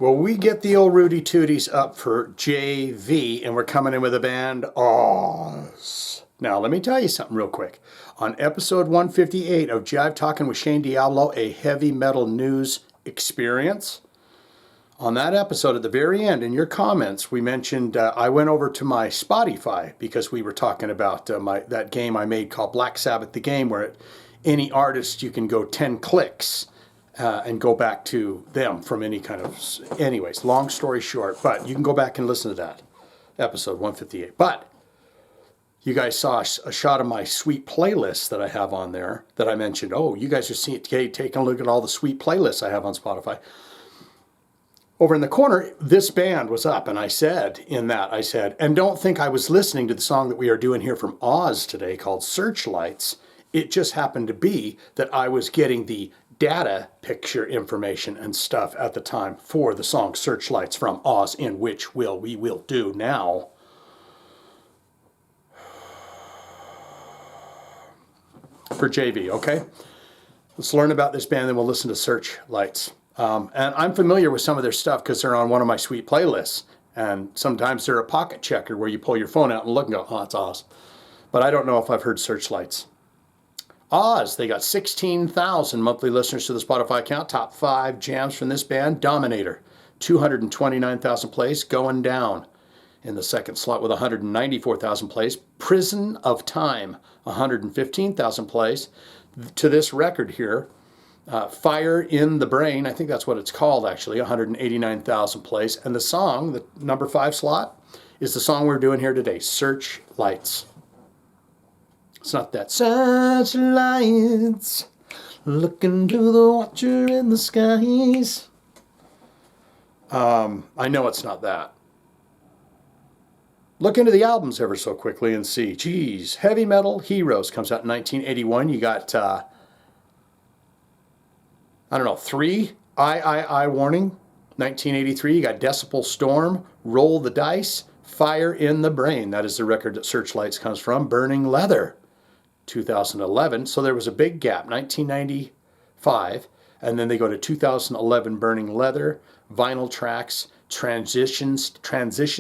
Well, we get the old Rudy Tooties up for JV, and we're coming in with a band, Oz. Now, let me tell you something real quick. On episode 158 of Jive Talking with Shane Diablo, a heavy metal news experience, on that episode at the very end, in your comments, we mentioned I went over to my Spotify because we were talking about that game I made called Black Sabbath the Game, where any artist you can go 10 clicks and go back to them from any kind of... Anyways, long story short, but you can go back and listen to that, episode 158. But you guys saw a shot of my sweet playlist that I have on there that I mentioned. Oh, you guys are taking a look at all the sweet playlists I have on Spotify. Over in the corner, this band was up, and I said, and don't think I was listening to the song that we are doing here from Oz today called Searchlights. It just happened to be that I was getting the data picture information and stuff at the time for the song Searchlights from Oz, in which we will do now. For JV, okay? Let's learn about this band, then we'll listen to Searchlights. And I'm familiar with some of their stuff because they're on one of my sweet playlists. And sometimes they're a pocket checker where you pull your phone out and look and go, oh, it's Oz. But I don't know if I've heard Searchlights. Oz, they got 16,000 monthly listeners to the Spotify account. Top 5 jams from this band. Dominator, 229,000 plays, going down in the second slot with 194,000 plays. Prison of Time, 115,000 plays. To this record here, Fire in the Brain, I think that's what it's called actually, 189,000 plays. And the song, the number 5 slot, is the song we're doing here today, Searchlights. It's not that. Searchlights, looking to the watcher in the skies. I know it's not that. Look into the albums ever so quickly and see. Geez, Heavy Metal Heroes comes out in 1981. You got... 3, I Warning, 1983. You got Decibel Storm, Roll the Dice, Fire in the Brain. That is the record that Searchlights comes from. Burning Leather, 2011. So there was a big gap, 1995. And then they go to 2011, Burning Leather, Vinyl Tracks, Transition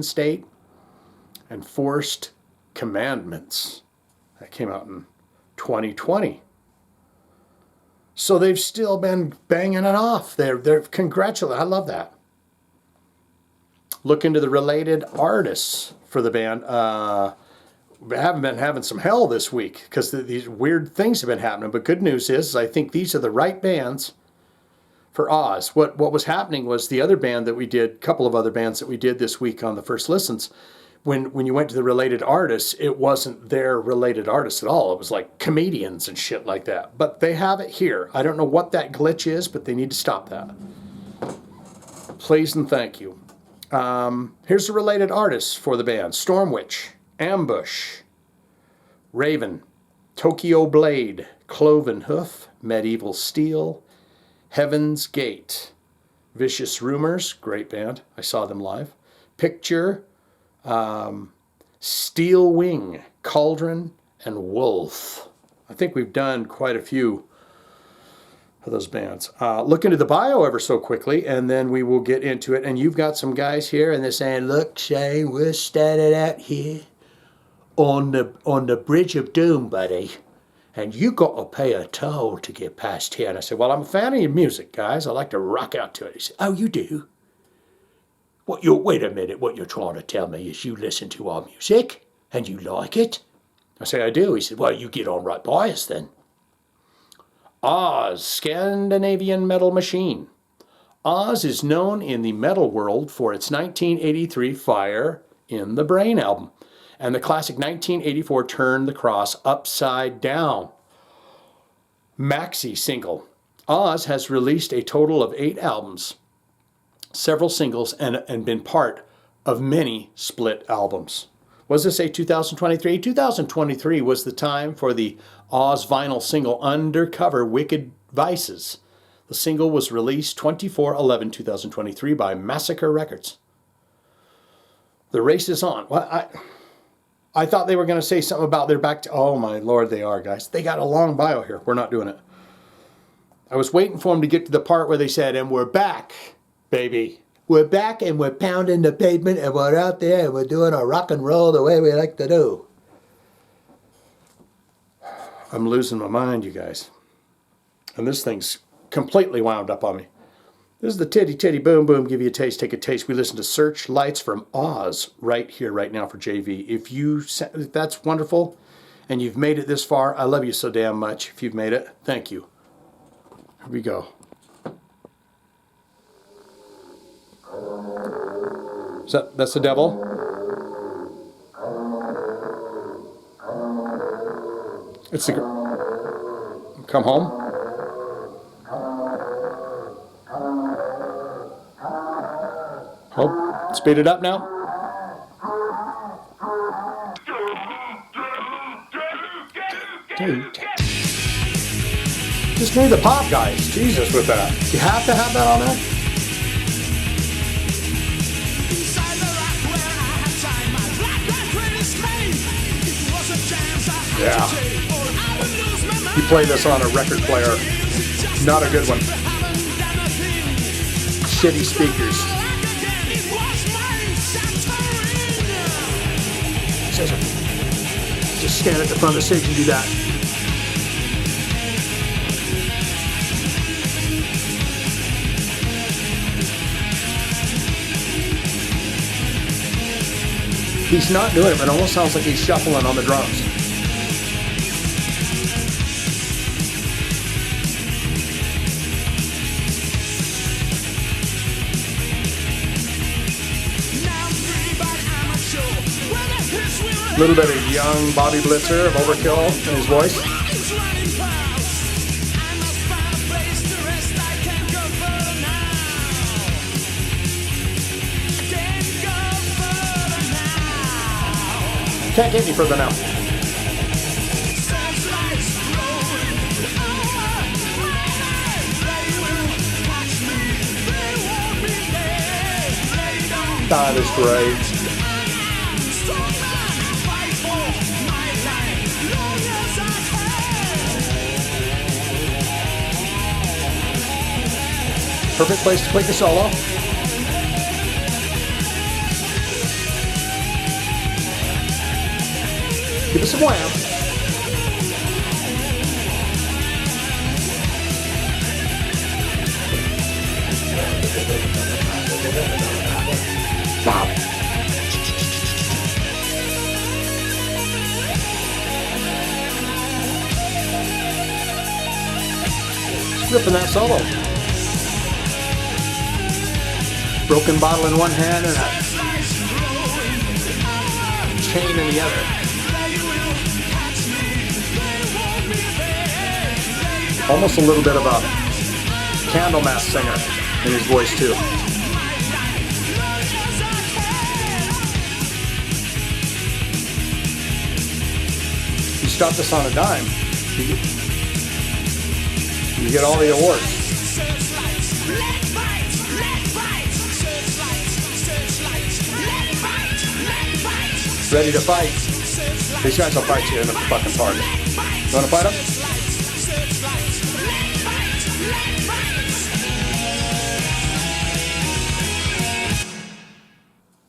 State, and Forced Commandments. That came out in 2020. So they've still been banging it off. They're congratulating. I love that. Look into the related artists for the band. We haven't been having some hell this week because these weird things have been happening. But good news is I think these are the right bands for Oz. What was happening was the other band that we did, a couple of other bands that we did this week on the first listens, when you went to the related artists, it wasn't their related artists at all. It was like comedians and shit like that. But they have it here. I don't know what that glitch is, but they need to stop that. Please and thank you. Here's the related artists for the band. Stormwitch, Ambush, Raven, Tokyo Blade, Cloven Hoof, Medieval Steel, Heaven's Gate, Vicious Rumors, great band. I saw them live. Picture, Steel Wing, Cauldron, and Wolf. I think we've done quite a few of those bands. Look into the bio ever so quickly, and then we will get into it. And you've got some guys here, and they're saying, look, Shane, we're standing out here on the Bridge of Doom, buddy, and you got to pay a toll to get past here. And I said, well, I'm a fan of your music, guys. I like to rock out to it. He said, oh, you do? Wait a minute, what you're trying to tell me is you listen to our music and you like it? I say, I do. He said, well, you get on right by us then. Oz, Scandinavian metal machine. Oz is known in the metal world for its 1983 Fire in the Brain album and the classic 1984 Turn the Cross Upside Down maxi single. Oz has released a total of 8 albums, several singles, and been part of many split albums. Was this a 2023? 2023 was the time for the Oz vinyl single Undercover Wicked Vices. The single was released 24/11/2023 by Massacre Records. The race is on. Well, I thought they were going to say something about their back to... Oh my Lord, they are, guys. They got a long bio here. We're not doing it. I was waiting for them to get to the part where they said, and we're back, baby. We're back and we're pounding the pavement and we're out there and we're doing our rock and roll the way we like to do. I'm losing my mind, you guys. And this thing's completely wound up on me. This is the Titty Titty Boom Boom. Give you a taste, take a taste. We listen to Searchlights from Oz right here, right now for JV. If that's wonderful and you've made it this far, I love you so damn much. If you've made it, thank you. Here we go. That's the devil? It's the... Come home? Oh, speed it up now. Dude. Just need the pop, guys. Jesus with that. You have to have that on there? Yeah. You play this on a record player. Not a good one. Shitty speakers. Just stand at the front of the stage and do that. He's not doing it, but it almost sounds like he's shuffling on the drums. A little bit of young Bobby Blitzer of Overkill in his voice. Can't get any further now. That is great. Perfect place to play the solo. Give us some wham. Bob. Ripping that solo. Broken bottle in one hand and a chain in the other. Almost a little bit of a Candlemass singer in his voice too. You stop this on a dime, you get all the awards. Ready to fight. These guys will fight you in the fucking party. You want to fight them?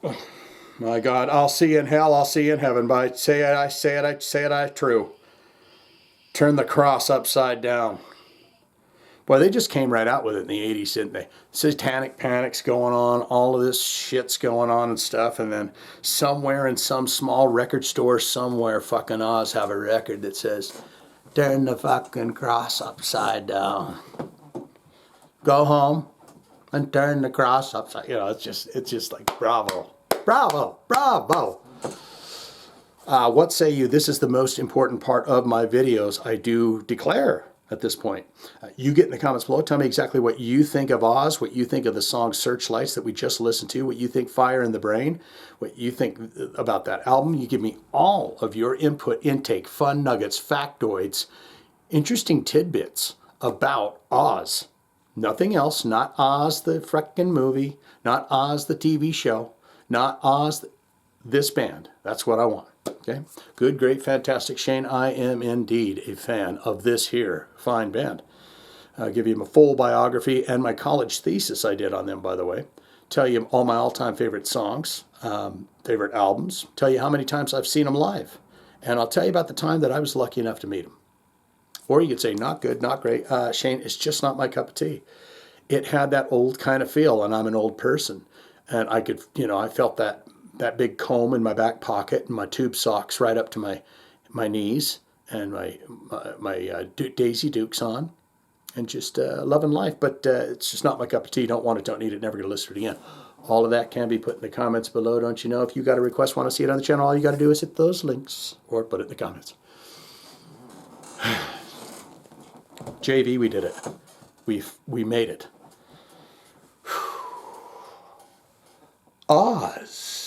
Oh, my God, I'll see you in hell, I'll see you in heaven. But say it, true. Turn the cross upside down. Boy, they just came right out with it in the 80s, didn't they? Satanic Panic's going on, all of this shit's going on and stuff, and then somewhere in some small record store somewhere, fucking Oz have a record that says, turn the fucking cross upside down. Go home and turn the cross upside, it's just like, bravo, bravo, bravo. What say you? This is the most important part of my videos, I do declare. At this point, you get in the comments below. Tell me exactly what you think of Oz, what you think of the song Searchlights that we just listened to, what you think Fire in the Brain, what you think about that album. You give me all of your input, intake, fun nuggets, factoids, interesting tidbits about Oz. Nothing else, not Oz the frickin' movie, not Oz the TV show, not Oz this band. That's what I want. Okay, good, great, fantastic, Shane. I am indeed a fan of this here fine band. I'll give you my full biography and my college thesis I did on them, by the way. tell you all my all-time favorite songs, favorite albums, tell you how many times I've seen them live. And I'll tell you about the time that I was lucky enough to meet them. Or you could say, not good, not great. Shane, it's just not my cup of tea. It had that old kind of feel, and I'm an old person. And I could, I felt that big comb in my back pocket and my tube socks right up to my knees and my Daisy Dukes on and just loving life. But it's just not my cup of tea. Don't want it, don't need it, never going to listen to it again. All of that can be put in the comments below, don't you know? If you got a request, want to see it on the channel, all you got to do is hit those links or put it in the comments. JV, we did it. We made it. Oz.